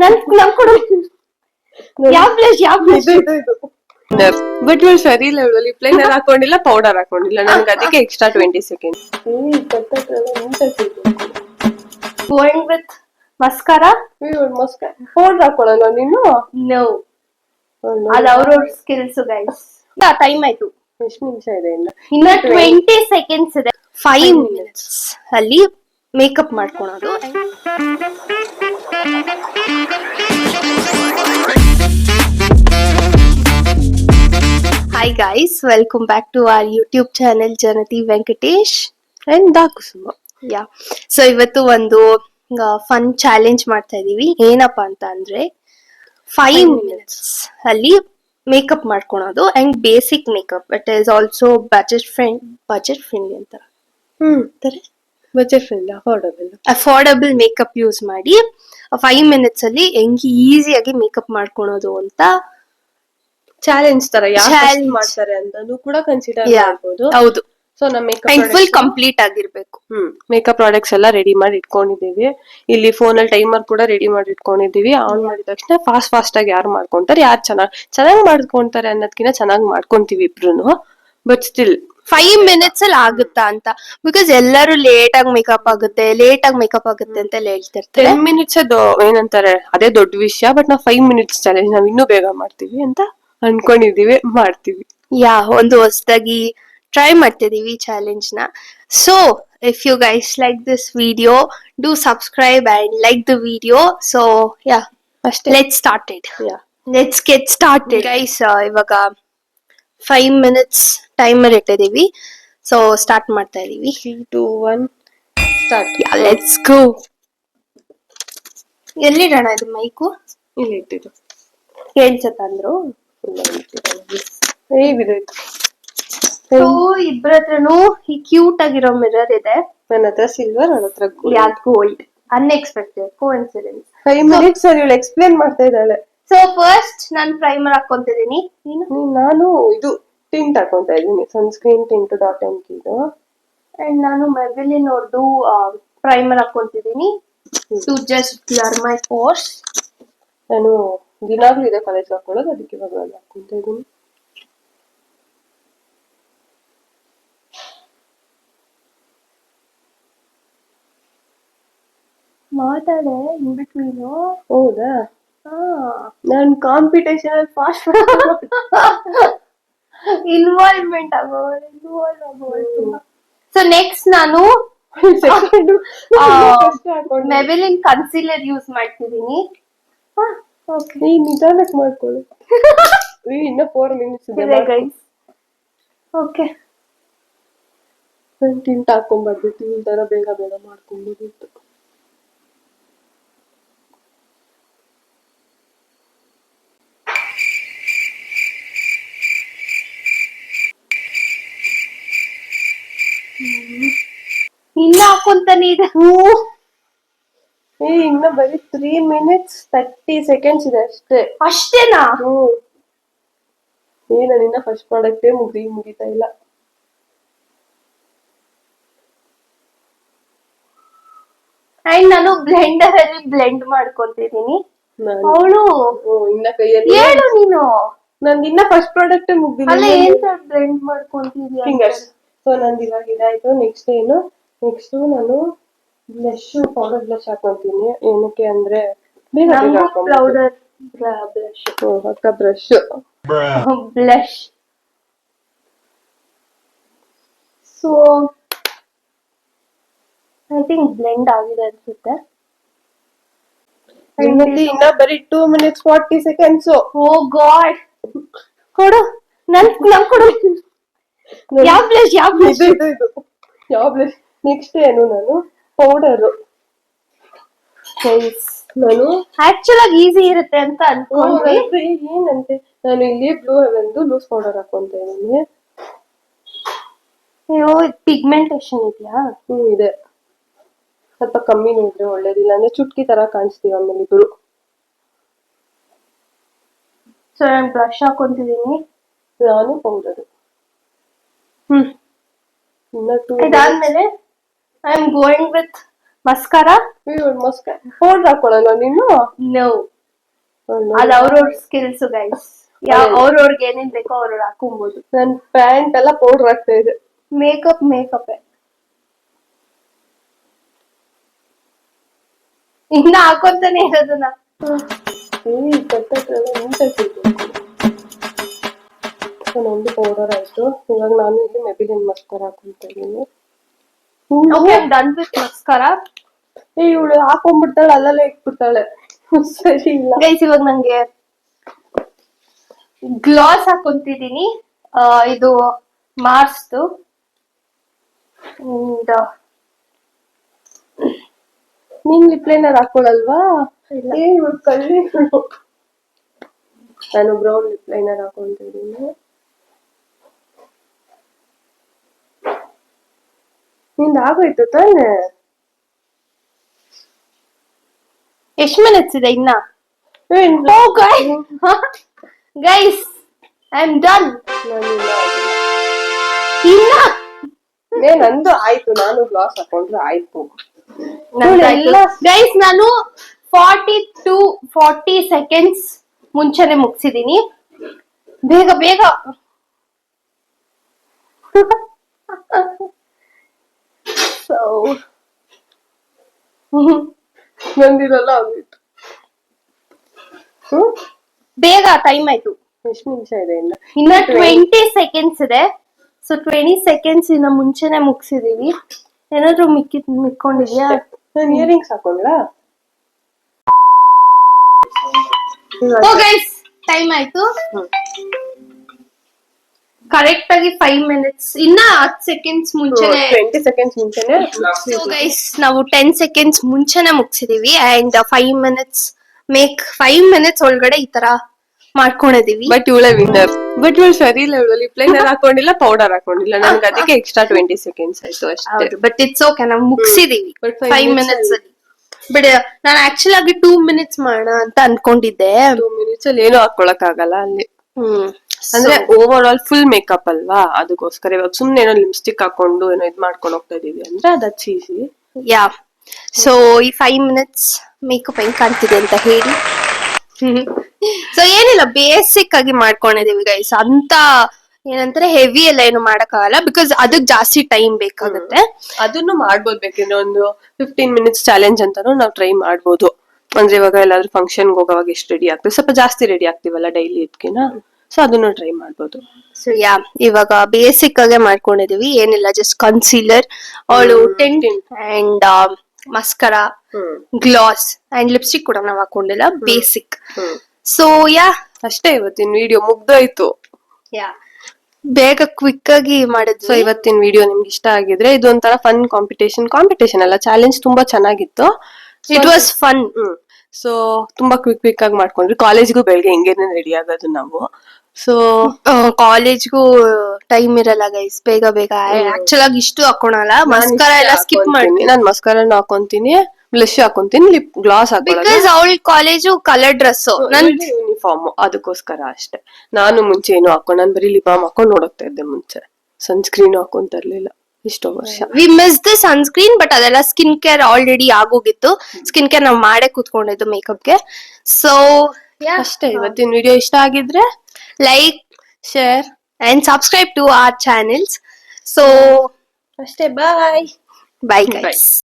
ನನ್ ಕೊಡು. ಯಾವ ಬ್ಲಶ್ ಬಟ್ ಇವಳು ಸರಿ ಇಲ್ಲ, ಇವಳು ಲಿಪ್ ಲೈನರ್ ಹಾಕೊಂಡಿಲ್ಲ, ಪೌಡರ್ ಹಾಕೊಂಡಿಲ್ಲ. ನನ್ಗೆ ಅದಕ್ಕೆ extra 20 second. Going with mascara. Powder ಹಾಕೊಳ್ಳಲ್ಲ ನೀನು? ನೋ, ಅದು ಅವ್ರವ್ರ ಸ್ಕಿಲ್ಸ್ ಗೈಸ್. ಟೈಮ್ ಆಯ್ತು. ಎಷ್ಟು ನಿಮಿಷ ಇದೆ ಇನ್ನ 20 ಸೆಕೆಂಡ್ಸ್ ಇದೆ. 5 ಮಿನಿಟ್ಸ್ ಅಲ್ಲಿ ಮೇಕಪ್ ಮಾಡ್ಕೊಳೋದು. Hi guys, welcome back to our YouTube channel Janati Venkatesh and Dakusuma. Yeah, so ಇವತ್ತು ಒಂದು ಫನ್ ಚಾಲೆಂಜ್ ಮಾಡ್ತಾ ಇದೀವಿ. ಏನಪ್ಪಾ ಅಂತ ಅಂದ್ರೆ 5 ಮಿನಿಟ್ಸ್ ಅಲ್ಲಿ ಮೇಕಪ್ ಮಾಡ್ಕೊಳೋದು and basic makeup. It is also budget friendly ಅಂತ. Budget friendly, affordable makeup use ಮಾಡಿ 5 ಮಿನಿಟ್ಸ್ ಅಲ್ಲಿ ಹೆಂಗೆ ಈಸಿಯಾಗಿ ಮೇಕಪ್ ಮಾಡ್ಕೊಳೋದು ಅಂತ ಚಾಲೆಂಜ್ ತರ ಯಾರು ಮಾಡ್ತಾರೆ ಅಂತಾನು ಕೂಡ ಕನ್ಸಿಡರ್ ಮಾಡಬಹುದು. ಹೌದು. ಸೊ ನಮ್ಮ ಮೇಕಪ್ ಫುಲ್ ಕಂಪ್ಲೀಟ್ ಆಗಿರ್ಬೇಕು. ಮೇಕಪ್ ಪ್ರಾಡಕ್ಟ್ಸ್ ಎಲ್ಲ ರೆಡಿ ಮಾಡಿ ಇಟ್ಕೊಂಡಿದೀವಿ. ಇಲ್ಲಿ ಫೋನ್ ಅಲ್ಲಿ ಟೈಮರ್ ಕೂಡ ರೆಡಿ ಮಾಡಿ ಇಟ್ಕೊಂಡಿದೀವಿ. ಆನ್ ಮಾಡಿದ ತಕ್ಷಣ ಫಾಸ್ಟ್ ಆಗಿ ಯಾರು ಮಾಡ್ಕೊಂತಾರೆ, ಯಾರು ಚೆನ್ನಾಗಿ ಮಾಡ್ಕೊಂತಾರೆ ಅನ್ನೋದಕ್ಕಿಂತ ಚೆನ್ನಾಗಿ ಮಾಡ್ಕೊಂತೀವಿ ಇಬ್ರು. ಬಟ್ ಸ್ಟಿಲ್ 5 ಮಿನಿಟ್ಸ್ ಅಲ್ಲಿ ಆಗುತ್ತಾ ಅಂತ, ಬಿಕಾಸ್ ಎಲ್ಲರೂ ಲೇಟ್ ಆಗಿ ಮೇಕಪ್ ಆಗುತ್ತೆ ಅಂತ ಹೇಳ್ತಿರ್ತಾರೆ. 10 ಮಿನಿಟ್ಸ್ ಏನಂತಾರೆ ಅದೇ ದೊಡ್ಡ ವಿಷಯ. ಬಟ್ ನಾವು 5 ಮಿನಿಟ್ಸ್ ಚಾಲೆಂಜ್ ನಾವ್ ಇನ್ನೂ ಬೇಗ ಮಾಡ್ತೀವಿ ಅಂತ ಅನ್ಕೊಂಡಿದೀವಿ, ಮಾಡ್ತೀವಿ. ಒಂದು ಹೊಸದಾಗಿ ಟ್ರೈ ಮಾಡ್ತಿದೀವಿ ಚಾಲೆಂಜ್ ನ. So if you guys like this video, do subscribe and like the video. So ಅಷ್ಟೇ, ಲೆಟ್ಸ್ ಗೆಟ್ ಸ್ಟಾರ್ಟೆಡ್ ಗೈಸ್. ಇವಾಗ 5 ಮಿನಿಟ್ಸ್ ಟೈಮರ್ ಇಟ್ಟಿದೀವಿ. ಸೊ ಸ್ಟಾರ್ಟ್ ಮಾಡ್ತಾ ಇದೀವಿ. 3, 2, 1 ಸ್ಟಾರ್ಟ್. Let's go. ಎಲ್ಲಿಡೋಣ ಇದು ಮೈಕು? ಇಲ್ಲಿ ಇಟ್ಟಿದ್ದು ಕೇಳ್ಸತ್ತಂದ್ರು. ಇಬ್ಬರ ಹತ್ರನು ಈ ಕ್ಯೂಟ್ ಆಗಿರೋ ಮಿರರ್ ಇದೆ. ನನ್ನ ಹತ್ರ ಸಿಲ್ವರ್, ನನ್ನ ಹತ್ರ ಗೋಲ್ಡ್. Unexpected coincidence. 5 ಮಿನಿಟ್ಸ್ ಅಲ್ಲಿ ಇವಳು ಎಕ್ಸ್ಪ್ಲೇನ್ ಮಾಡ್ತಾ ಇದ್ದಾಳೆ. ಸೊ ಫಸ್ಟ್ ನಾನು ಪ್ರೈಮರ್ ಹಾಕೊಂತಿದೀನಿ. ನಾನು ಇದು ಟಿಂಟ್ ಹಾಕೊಂತಾ ಇದೀನಿ, ಸನ್ಸ್ಕ್ರೀನ್ ಟಿಂಟ್ .mk ಇದು. ಅಂಡ್ ನಾನು ಮೆಬಿಲಿನ್ ಅವ್ರದ್ದು ಪ್ರೈಮರ್ ಹಾಕೊಂತಿದೀನಿ to just blur my pores. ನಾನು ದಿನಾಗ್ಲೂ ಇದೆ ಕಾಲೇಜ್ ಹಾಕೊಳ್ಳೋದು, ಅದಕ್ಕೆ ಇವಾಗ ನಾನು ಹಾಕೊಂತ ಇದೀನಿ. ಮಾತಾಡೆ ಇನ್ ಬಿಟ್ವೀನ್. ಹೌದಾ? ನಾನು ಕಾಂಪಿಟೇಷನ್ ಅಲ್ಲಿ ಫಾಸ್ಟ್ ಇನ್ವಾಲ್ವ್ಮೆಂಟ್ ಆಗೋದು. ಸೊ ನೆಕ್ಸ್ಟ್ ನಾನು ಮೆಬಿಲಿನ್ ಕನ್ಸೀಲರ್ ಯೂಸ್ ಮಾಡ್ತಿದೀನಿ. ನಿಧಾನಕ್ಕೆ ಮಾಡ್ಕೊಳ್ಳಿ. ಇನ್ನ 4 ಮಿನಿಟ್ಸ್ ಇದೆ ಗೈಸ್. ಓಕೆ, ಟಿಂಟ್ ಹಾಕೊಂಡ್ಬರ್ಬಿಟ್ಟು ಈ ತರ ಬೇಗ ಮಾಡ್ಕೊಂಡ್ಬಿಟ್ಟು. ಇನ್ನ ಹಾಕೊಂತಾನೆ ಇದೆ. ಇನ್ನ ಬರೀ 3 ಮಿನಿಟ್ಸ್ 30 ಸೆಕೆಂಡ್ಸ್ ಇದೆ ಅಷ್ಟೇ. ಅಷ್ಟೇನಾ? ನಾನು ಇನ್ನ ಫಸ್ಟ್ ಪ್ರಾಡಕ್ಟೇ ಮುಗಿತಾ ಇಲ್ಲ. ಅಂಡ್ ನಾನು ಬ್ಲೆಂಡರ್ ಅಲ್ಲಿ ಬ್ಲೆಂಡ್ ಮಾಡ್ಕೊಂತಿದೀನಿ. ಅವಳು ಇನ್ನ ಕೈಯಲ್ಲಿ ಹೇಳು ನೀನು. ನಂದು ಇನ್ನ ಫಸ್ಟ್ ಪ್ರಾಡಕ್ಟ್ ಮುಗಿದಿಲ್ಲ. ಅಲ್ಲ, ಏನ್ ಬ್ಲೆಂಡ್ ಮಾಡ್ಕೊಂತಿದ್ಯಾ? ಫಿಂಗರ್ಸ್. ಸೊ ನಂದು ಇವಾಗ ಇದಾಯ್ತು. ನೆಕ್ಸ್ಟ್ ನಾನು ಬ್ಲಶ್, ಪೌಡರ್ ಬ್ಲಶ್ ಹಾಕೊಂತೀನಿ. ಏನಕ್ಕೆ ಅಂದ್ರೆ powder blush blush. So I think blend ಆಗಿದೆ ಅನ್ಸುತ್ತೆ. ಇನ್ನ ಬರೀ 2 ಮಿನಿಟ್ಸ್ 40 ಸೆಕೆಂಡ್ಸ್. ಓ ಗಾಡ್, ಕೊಡು. ನನ್ ಕೊಡು. ಯಾವ ಬ್ಲಶ್? ನೆಕ್ಸ್ಟ್ ನಾನು ಪೌಡರ್. ನಾನು ಆಕ್ಚುಲ್ ಆಗಿ ಈಸಿ ಇರುತ್ತೆ ಅಂತ ಅನ್ಕೊಂಡ್ರೆ ಏನಂತೆ, ನಾನು ಇಲ್ಲಿ ಬ್ಲೂ ಹೆವೆನ್ದು ಲೂಸ್ ಪೌಡರ್ ಹಾಕೊಂತ ಇದೀನಿ. ಪಿಗ್ಮೆಂಟೇಶನ್ ಇದೆಯಾ? ಇದೆ. ಸ್ವಲ್ಪ ಕಮ್ಮಿ ಇದ್ರೆ ಒಳ್ಳೇದಿಲ್ಲ ಅಂದ್ರೆ ಚುಟ್ಕಿ ತರ ಕಾಣಿಸ್ತೀವಿ ಆಮೇಲೆ ಇಬ್ರು. ಸೊ ನಾನು ಬ್ಲಶ್ ಹಾಕೊಂತಿದೀನಿ. ನಾನು ಪೌಡರ್. ಇದಾದ್ಮೇಲೆ I am going with mascara mascara powder ಹಾಕೊಳ್ಳಲ್ಲ ನೀನು? ನೋ, ಅದ್ ಅವ್ರವ್ರ ಸ್ಕಿಲ್ಸ್ ಗೈಸ್. ಅವ್ರವ್ರಿಗೆ ಏನೇನ್ ಬೇಕೋ ಅವ್ರವ್ರು ಹಾಕೊಂಬೋದು. ನನ್ ಪ್ಯಾಂಟ್ ಎಲ್ಲ ಪೌಡರ್ ಆಗ್ತಾ ಇದೆ. ಮೇಕಪ್ ಇನ್ನ ಹಾಕೊಂತಾನೆ ಇರೋದನ್ನ. ಒಂದು ಪೌಡರ್ ಆಯ್ತು. ಇವಾಗ ನಾನು ಇಲ್ಲಿ ಮೆಬಿಲಿನ್ ಮಸ್ಕರ ಹಾಕೊಂತ ಇದೀನಿ. Done with mascara. ಇವಳು ಹಾಕೊಂಡ್ಬಿಡ್ತಾಳೆ, ಅಲ್ಲಲ್ಲೇ ಇಟ್ಬಿಡ್ತಾಳೆ. ಸರಿ ಇಲ್ಲ ಗೈಸ್, ಇವಾಗ ನಂಗೆ ಗ್ಲಾಸ್ ಹಾಕೊಂತಿದೀನಿ. ಇದು ಮಾರ್ಸ್ದು. ನೀನ್ ಲಿಪ್ ಲೈನರ್ ಹಾಕೊಳಲ್ವಾ? ಕಳ್ಳಿ. ನಾನು ಬ್ರೌನ್ ಲಿಪ್ ಲೈನರ್ ಹಾಕೊಂತಿದ್ದೀನಿ. ನಿಂದ ಆಗೋಯ್ತು ತಾನೆ? ಎಷ್ಟ್ ಮಿನಿಟ್ಸ್ ಇದೆ ಇನ್ನ? Guys, I am done. ಇನ್ನ ನಂದು ಆಯ್ತು. ನಾನು ಗ್ಲಾಸ್ ಹಾಕೊಂಡ್ರೆ ಆಯ್ತು. ಗೈಸ್, ನಾನು 40 ಸೆಕೆಂಡ್ಸ್ ಮುಂಚೆನೆ ಮುಗಿಸಿದೀನಿ. ಬೇಗ ಬೇಗ. ನಂದಿರಲ್ಲ ಆಗೋಯ್ತು. ಬೇಗ ಟೈಮ್ ಆಯ್ತು. ಎಷ್ಟು ನಿಮಿಷ ಇದೆ ಇನ್ನ 20 ಸೆಕೆಂಡ್ಸ್ ಇದೆ. ಸೊ 20 ಸೆಕೆಂಡ್ಸ್ ಇನ್ನ ಮುಂಚೆನೆ ಮುಗಿಸಿದೀವಿ. ಏನಾದ್ರು ಮಿಕ್ಕೊಂಡಿದ್ಯಾ? ನಾನು ಇಯರಿಂಗ್ಸ್ ಹಾಕೊಂಡ್ಲ? ಗೈಸ್, ಟೈಮ್ ಆಯ್ತು. ಕರೆಕ್ಟ್ ಆಗಿ 5 ಮಿನಿಟ್ಸ್. ಇನ್ನ 10 ಸೆಕೆಂಡ್ಸ್ ಮುಂಚೆನೆ, 20 ಸೆಕೆಂಡ್ಸ್ ಮುಂಚೆನೆ. ಗೈಸ್, ನಾವು 10 ಸೆಕೆಂಡ್ಸ್ ಮುಂಚೆನೆ ಮುಗಿಸಿದೀವಿ. ಅಂಡ್ 5 ಮಿನಿಟ್ಸ್ ಒಳಗಡೆ ಈ ತರ ಮಾಡ್ಕೊಂಡಿದೀವಿ. ಬಟ್ ಇವಳೆ ವಿನ್ನರ್. ಬಟ್ ಇವಳು ಸರಿ ಇಲ್ಲ. ಇವಳು ಲಿಪ್ ಲೈನರ್ ಹಾಕೊಂಡಿಲ್ಲ, ಪೌಡರ್ ಹಾಕೊಂಡಿಲ್ಲ. ನನ್ಗೆ ಅದಕ್ಕೆ ಎಕ್ಸ್ಟ್ರಾ 20 ಸೆಕೆಂಡ್ಸ್ ಆಯ್ತು ಅಷ್ಟೇ. ಬಟ್ ಇಟ್ಸ್ ಓಕೆ, ನಾವು ಮುಗಿಸಿದೀವಿ 5 ಮಿನಿಟ್ಸ್ ಅಲ್ಲಿ. ಬಟ್ ನಾನು ಆಕ್ಚುಲಿ ಆಗಿ 2 ಮಿನಿಟ್ಸ್ ಮಾಡೋಣ ಅಂತ ಅನ್ಕೊಂಡಿದ್ದೆ. 2 ಮಿನಿಟ್ಸ್ ಅಲ್ಲಿ ಏನು ಹಾಕೊಳಕ್ ಆಗಲ್ಲ ಅಲ್ಲಿ. ಅಂದ್ರೆ ಓವರ್ ಆಲ್ ಫುಲ್ ಮೇಕಪ್ ಅಲ್ವಾ, ಅದಕ್ಕೋಸ್ಕರ ಇವಾಗ ಸುಮ್ನೆ ಏನೋ ಲಿಪ್ಸ್ಟಿಕ್ ಹಾಕೊಂಡು ಏನೋ ಇದ್ ಮಾಡ್ಕೊಂಡು ಹೋಗ್ತಾ ಇದೀವಿ ಅಂದ್ರೆ ಅದಕ್ಕೆ ಈಸಿ. ಯಾ, ಸೊ ಈ 5 ಮಿನಿಟ್ಸ್ ಮೇಕಪ್ ಹೆಂಗ್ ಕಾಣ್ತಿದೆ ಅಂತ ಹೇಳಿ. ಸೊ ಏನಿಲ್ಲ, ಬೇಸಿಕ್ ಆಗಿ ಮಾಡ್ಕೊಂಡಿದೀವಿ ಗೈಸ್. ಅಂತ ಏನಂತಾರೆ ಹೆವಿ ಎಲ್ಲ ಏನು ಮಾಡಕ್ಕಾಗಲ್ಲ, ಬಿಕಾಸ್ ಅದಕ್ ಜಾಸ್ತಿ ಟೈಮ್ ಬೇಕಾಗುತ್ತೆ. ಅದನ್ನು ಮಾಡ್ಬೋದು. ಬೇಕಂದ್ರೆ ಒಂದು 15 ಮಿನಿಟ್ಸ್ ಚಾಲೆಂಜ್ ಅಂತಾನು ನಾವು ಟ್ರೈ ಮಾಡ್ಬೋದು. ಅಂದ್ರೆ ಇವಾಗ ಎಲ್ಲಾದ್ರೂ ಫಂಕ್ಷನ್ ಹೋಗೋವಾಗ ಎಷ್ಟು ರೆಡಿ ಆಗ್ತೀವಿ, ಸ್ವಲ್ಪ ಜಾಸ್ತಿ ರೆಡಿ ಆಗ್ತೀವಲ್ಲ ಡೈಲಿ ಇದಕ್ಕಿನ. ಸೊ ಅದನ್ನು ಟ್ರೈ ಮಾಡ್ಬೋದು. ಸೊ ಯಾ, ಇವಾಗ ಬೇಸಿಕ್ ಆಗಿ ಮಾಡ್ಕೊಂಡಿದೀವಿ. ಏನಿಲ್ಲ, ಜಸ್ಟ್ ಕನ್ಸೀಲರ್, ಅವಳು tint and mascara, gloss and lipstick ಕೂಡ ನಾವ್ ಹಾಕೊಂಡಿಲ್ಲ, ಬೇಸಿಕ್. ಸೊ ಯಾ, ಅಷ್ಟೇ. ಇವತ್ತಿನ ವಿಡಿಯೋ ಮುಗ್ದೋಯ್ತು. ಯಾ, ಬೇಗ ಕ್ವಿಕ್ ಆಗಿ ಮಾಡಿದ್ವಿ. ಸೊ ಇವತ್ತಿನ ವಿಡಿಯೋ ನಿಮ್ಗೆ ಇಷ್ಟ ಆಗಿದ್ರೆ, ಇದೊಂಥರ ಫನ್ ಕಾಂಪಿಟೇಷನ್ ಅಲ್ಲ, ಚಾಲೆಂಜ್ ತುಂಬಾ ಚೆನ್ನಾಗಿತ್ತು. It was fun. ಸೊ ತುಂಬಾ ಕ್ವಿಕ್ ಆಗಿ ಮಾಡ್ಕೊಂಡ್ರಿ. ಕಾಲೇಜ್ಗೂ ಬೆಳಗ್ಗೆ ಹೆಂಗೇನೆ ರೆಡಿ ಆಗೋದು ನಾವು. ಸೊ ಕಾಲೇಜ್ಗೂ ಟೈಮ್ ಇರಲ್ಲ ಗೈಸ್, ಬೇಗ ಆಕ್ಚುಲ್ ಆಗಿ ಇಷ್ಟು ಹಾಕೋಣಲ್ಲ. ಮಸ್ಕರಾ ಎಲ್ಲ ಸ್ಕಿಪ್ ಮಾಡ್ತೀನಿ. ನಾನ್ ಮಸ್ಕರಾನು ಹಾಕೊಂತೀನಿ, ಬ್ಲಶ್ ಹಾಕೊಂತೀನಿ, ಲಿಪ್ ಗ್ಲಾಸ್ ಹಾಕೊಳ್ಳೋದು. ಬಿಕಾಸ್ ಅವಳ ಕಾಲೇಜು ಕಲರ್ ಡ್ರೆಸ್, ನನ್ ಯೂನಿಫಾರ್ಮ್, ಅದಕ್ಕೋಸ್ಕರ ಅಷ್ಟೇ. ನಾನು ಮುಂಚೆ ಏನು ಹಾಕೊಂಡು ನಾನು ಬರೀ ಲಿಪ್ ಬಾಮ್ ಹಾಕೊಂಡು ನೋಡೋಗ್ತಾ ಇದ್ದೆ. ಮುಂಚೆ ಸನ್ಸ್ಕ್ರೀನ್ ಹಾಕೊಂತ ಇರ್ಲಿಲ್ಲ ಇಷ್ಟೋ ವರ್ಷ. V miss the sunscreen, but ಅದೆಲ್ಲ ಸ್ಕಿನ್ ಕೇರ್ ಆಲ್ರೆಡಿ ಆಗೋಗಿತ್ತು. ಸ್ಕಿನ್ ಕೇರ್ ನಾವ್ ಮಾಡೇ ಕೂತ್ಕೊಂಡಿದ್ದು ಮೇಕಪ್ಗೆ. ಸೊ ಅಷ್ಟೇ. ಇವತ್ತಿನ ವಿಡಿಯೋ ಇಷ್ಟ ಆಗಿದ್ರೆ like, share and subscribe to our channels. So ಅಷ್ಟೇ. ಬಾಯ್ bye guys.